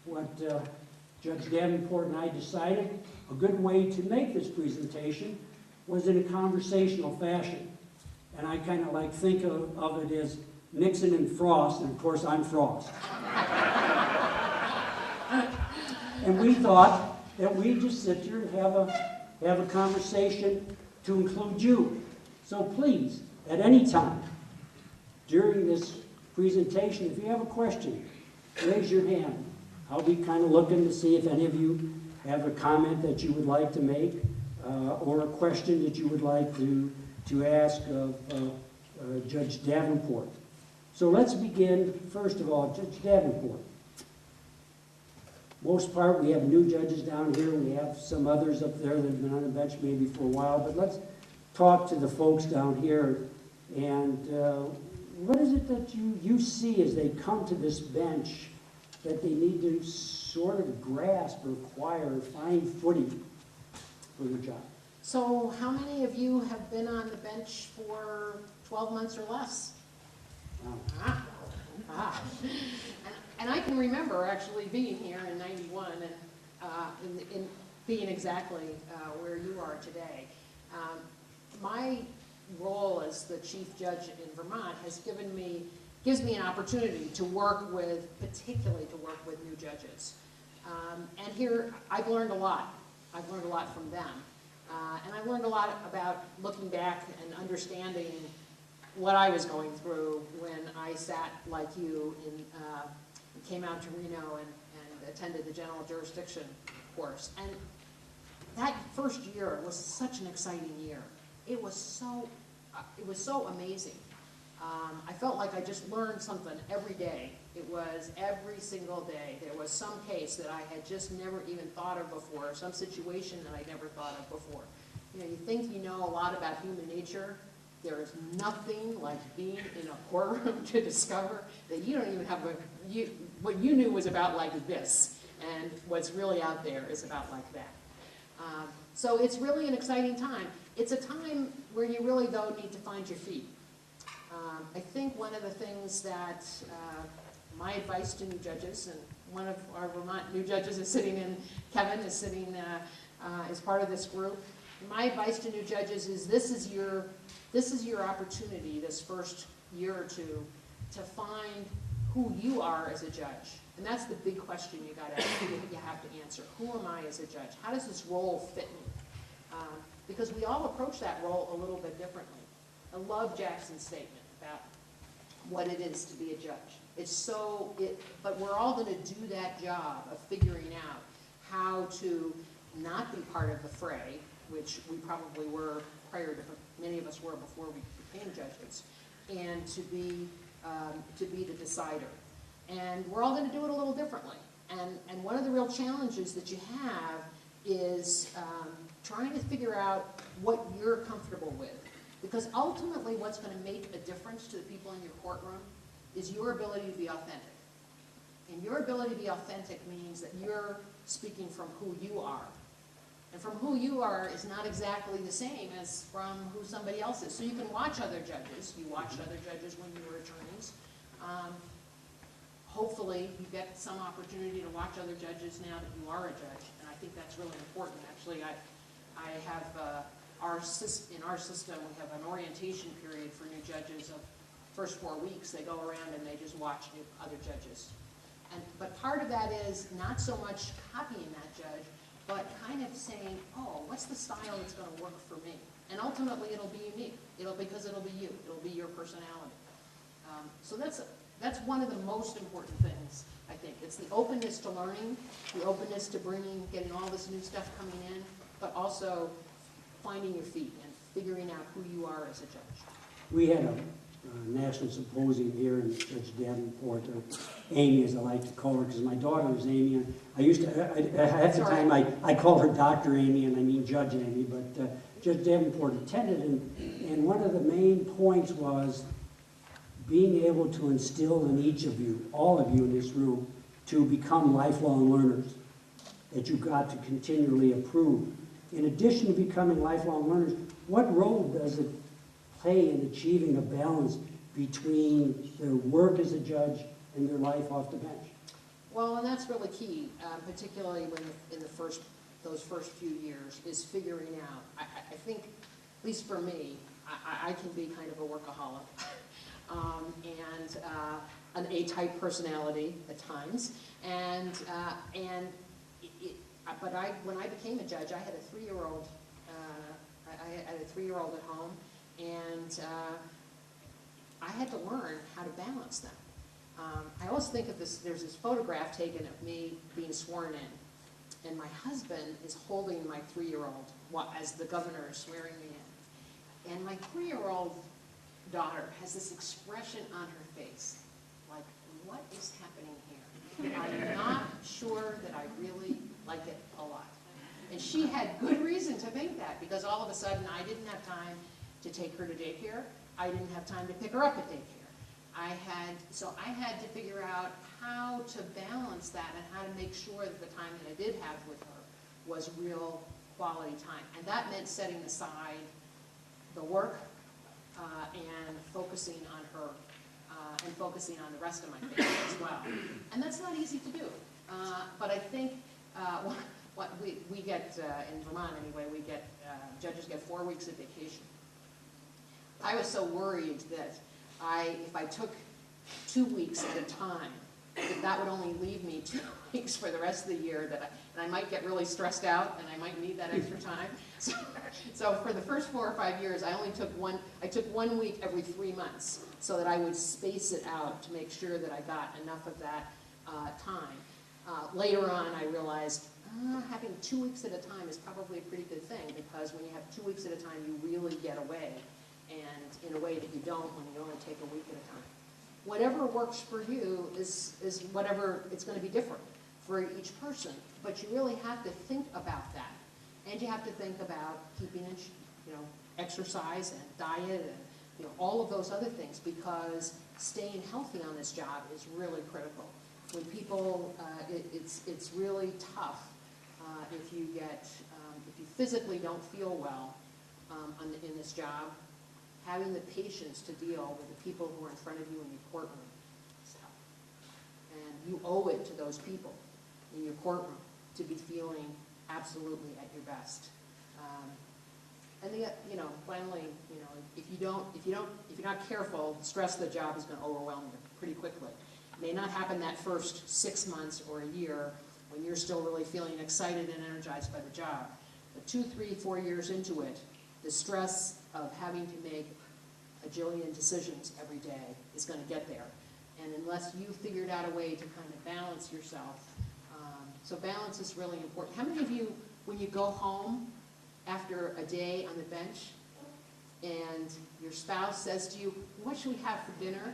what Judge Davenport and I decided a good way to make this presentation was in a conversational fashion. And I kind of like think of it as Nixon and Frost, and of course I'm Frost. And we thought that we'd just sit here and have a conversation to include you. So please, at any time during this presentation, if you have a question, raise your hand. I'll be kind of looking to see if any of you have a comment that you would like to make or a question that you would like to ask of Judge Davenport. So let's begin, first of all, Judge Davenport. Most part, we have new judges down here. We have some others up there that have been on the bench maybe for a while, but let's talk to the folks down here. And what is it that you see as they come to this bench that they need to sort of grasp or acquire, find footing for their job? So how many of you have been on the bench for 12 months or less? Wow. And I can remember actually being here in '91 and in being exactly where you are today. My role as the chief judge in Vermont gives me an opportunity to work with, particularly to work with new judges. And here I've learned a lot. I've learned a lot from them. And I've learned a lot about looking back and understanding what I was going through when I sat like you and came out to Reno and attended the general jurisdiction course. And that first year was such an exciting year. It was so amazing. I felt like I just learned something every day. It was every single day. There was some case that I had just never even thought of before, some situation that I never thought of before. You know, you think you know a lot about human nature. There is nothing like being in a courtroom to discover that you don't even have what you knew was about like this, and what's really out there is about like that. So it's really an exciting time. It's a time where you really, though, need to find your feet. I think one of the things that my advice to new judges, and one of our Vermont new judges is sitting in, Kevin is sitting as part of this group. My advice to new judges is this is your opportunity this first year or two to find who you are as a judge. And that's the big question you have to answer. Who am I as a judge? How does this role fit me? Because we all approach that role a little bit differently. I love Jackson's statement about what it is to be a judge. But we're all going to do that job of figuring out how to not be part of the fray, which we probably were prior to, many of us were before we became judges, and to be the decider. And we're all going to do it a little differently. And one of the real challenges that you have is trying to figure out what you're comfortable with. Because ultimately what's going to make a difference to the people in your courtroom is your ability to be authentic. And your ability to be authentic means that you're speaking from who you are. And from who you are is not exactly the same as from who somebody else is. So you can watch other judges. You watched other judges when you were attorneys. Hopefully you get some opportunity to watch other judges now that you are a judge. And I think that's really important. Actually, I have in our system, we have an orientation period for new judges of first 4 weeks. They go around and they just watch other judges. But part of that is not so much copying that judge, but kind of saying, oh, what's the style that's going to work for me? And ultimately, it'll be unique. Because it'll be you. It'll be your personality. So that's one of the most important things, I think. It's the openness to learning, the openness to getting all this new stuff coming in, but also finding your feet and figuring out who you are as a judge. We had a national symposium here in Judge Davenport, Amy as I like to call her, because my daughter is Amy. And at the time I called her Dr. Amy, and I mean Judge Amy, but Judge Davenport attended, and one of the main points was being able to instill in each of you, all of you in this room, to become lifelong learners, that you've got to continually improve. In addition to becoming lifelong learners, what role does it play in achieving a balance between their work as a judge and their life off the bench? Well, and that's really key, particularly when in those first few years, is figuring out. I think, at least for me, I can be kind of a workaholic, and an A-type personality at times, but when I became a judge, I had a 3-year-old. I had a 3-year-old at home, and I had to learn how to balance them. I always think of this, there's this photograph taken of me being sworn in, and my husband is holding my 3-year-old as the governor is swearing me in. And my 3-year-old daughter has this expression on her face, like, what is happening here? I'm not sure that I really like it a lot. And she had good reason to think that, because all of a sudden I didn't have time to take her to daycare. I didn't have time to pick her up at daycare. So I had to figure out how to balance that and how to make sure that the time that I did have with her was real quality time. And that meant setting aside the work and focusing on her and focusing on the rest of my family as well. And that's not easy to do. But I think what we get, in Vermont anyway, judges get 4 weeks of vacation. I was so worried that if I took 2 weeks at a time, that would only leave me 2 weeks for the rest of the year, and I might get really stressed out, and I might need that extra time. So for the first 4 or 5 years, I took 1 week every 3 months, so that I would space it out to make sure that I got enough of that time. Later on, I realized having 2 weeks at a time is probably a pretty good thing, because when you have 2 weeks at a time, you really get away, and in a way that you don't when you only take a week at a time. Whatever works for you is whatever, it's going to be different for each person, but you really have to think about that. And you have to think about keeping in, exercise and diet and, all of those other things, because staying healthy on this job is really critical. When people, it's really tough if you physically don't feel well in this job. Having the patience to deal with the people who are in front of you in your courtroom is tough. And you owe it to those people in your courtroom to be feeling absolutely at your best. Finally, if you're not careful, the stress of the job is going to overwhelm you pretty quickly. It may not happen that first 6 months or a year when you're still really feeling excited and energized by the job. But 2, 3, 4 years into it, the stress of having to make a jillion decisions every day is going to get there. And unless you figured out a way to kind of balance yourself, so balance is really important. How many of you, when you go home after a day on the bench and your spouse says to you, what should we have for dinner?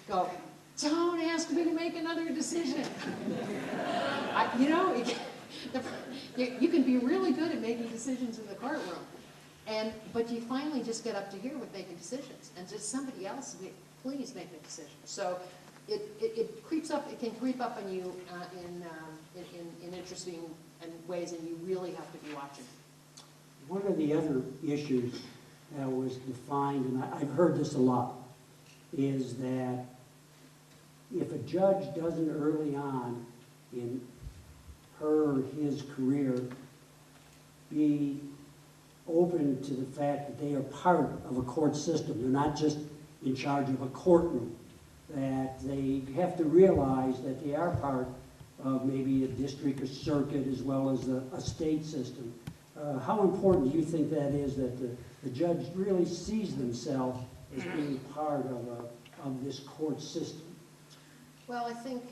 Go, don't ask me to make another decision. You can be really good at making decisions in the courtroom. But you finally just get up to here with making decisions, and just somebody else, please make the decision. So it creeps up. It can creep up on you in interesting ways, and you really have to be watching. One of the other issues that was defined, and I've heard this a lot, is that if a judge doesn't early on in her or his career be open to the fact that they are part of a court system, they're not just in charge of a courtroom, that they have to realize that they are part of maybe a district or circuit as well as a state system. How important do you think that is, that the judge really sees themselves as being part of this court system? Well, I think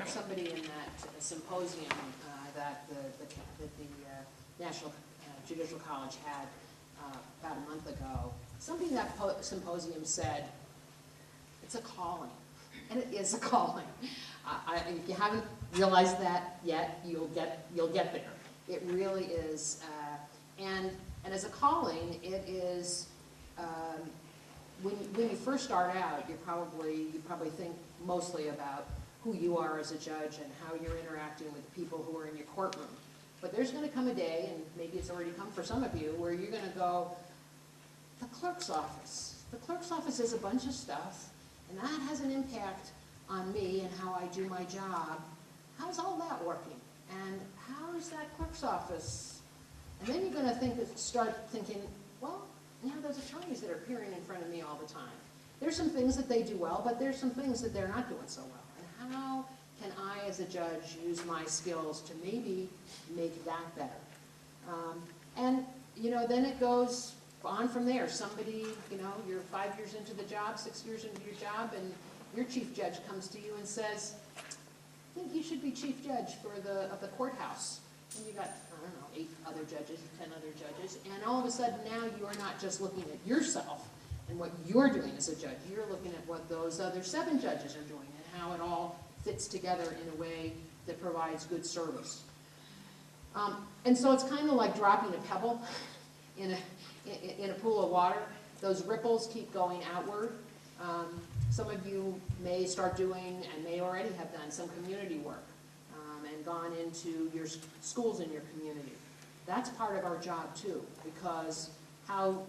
somebody in that symposium that the National Judicial College had about a month ago, somebody in that symposium said, it's a calling, and it is a calling. If you haven't realized that yet, you'll get there. It really is, and as a calling, it is. When you first start out, you probably think mostly about who you are as a judge and how you're interacting with the people who are in your courtroom. But there's going to come a day, and maybe it's already come for some of you, where you're going to go, the clerk's office. The clerk's office is a bunch of stuff, and that has an impact on me and how I do my job. how's all that working? And how's that clerk's office? And then you're gonna start thinking, well, those attorneys that are appearing in front of me all the time. There's some things that they do well, but there's some things that they're not doing so well. And how can I, as a judge, use my skills to maybe make that better? And then it goes on from there. Somebody, you're 5 years into the job, 6 years into your job, and your chief judge comes to you and says, I think you should be chief judge of the courthouse. And you got, 8 other judges, 10 other judges, and all of a sudden now you are not just looking at yourself and what you're doing as a judge, you're looking at what those other 7 judges are doing and how it all fits together in a way that provides good service. And so it's kind of like dropping a pebble in a pool of water. Those ripples keep going outward. Some of you may start doing and may already have done some community work and gone into your schools in your community. That's part of our job too, because how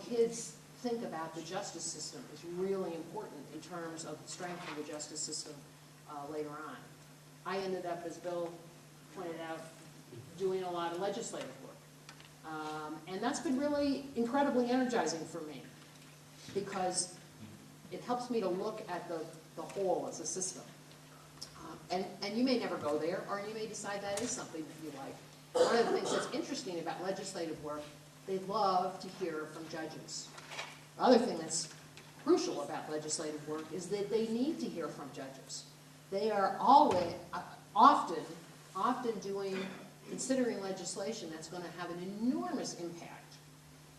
kids think about the justice system is really important in terms of the strength of the justice system later on. I ended up, as Bill pointed out, doing a lot of legislative work. And that's been really incredibly energizing for me because it helps me to look at the whole as a system. And you may never go there, or you may decide that is something that you like. One of the things that's interesting about legislative work, they love to hear from judges. The other thing that's crucial about legislative work is that they need to hear from judges. They are often considering legislation that's going to have an enormous impact.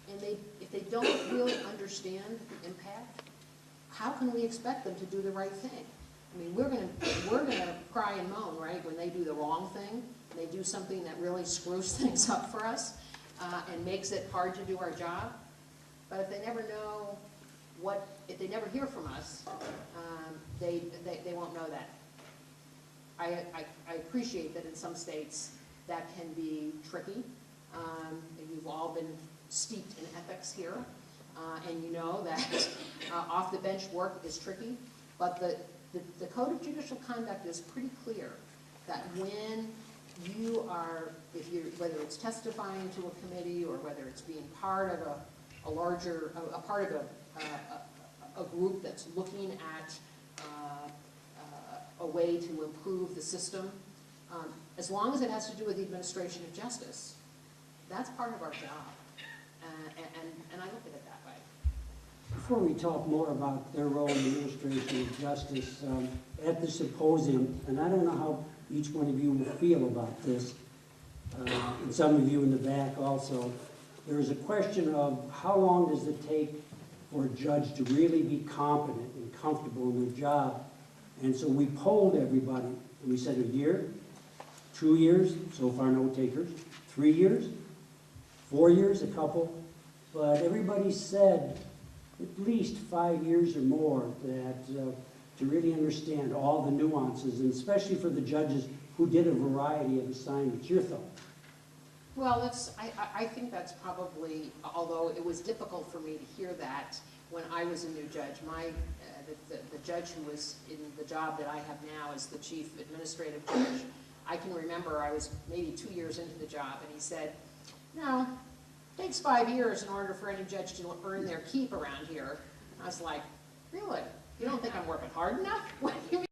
And if they don't really understand the impact, how can we expect them to do the right thing? I mean, we're gonna cry and moan, right, when they do the wrong thing, and they do something that really screws things up for us and makes it hard to do our job. But if they never know if they never hear from us, they won't know that. I appreciate that in some states that can be tricky. You've all been steeped in ethics here, and you know that off-the-bench work is tricky, but the Code of Judicial Conduct is pretty clear that when you are, whether it's testifying to a committee or whether it's being part of a group that's looking at a way to improve the system, as long as it has to do with the administration of justice, that's part of our job, and I look at it that way. Before we talk more about their role in the administration of justice, at the symposium, and I don't know how each one of you will feel about this, and some of you in the back also, there is a question of how long does it take for a judge to really be competent and comfortable in their job. And so we polled everybody, and we said 1 year, 2 years, so far no takers, 3 years, 4 years, a couple, but everybody said at least 5 years or more that to really understand all the nuances, and especially for the judges who did a variety of assignments. Your thought? Well, I think that's probably, although it was difficult for me to hear that when I was a new judge. The judge who was in the job that I have now as the chief administrative judge, I can remember I was maybe 2 years into the job, and he said, no, it takes 5 years in order for any judge to earn their keep around here. And I was like, really? You don't think I'm working hard enough? What do you mean?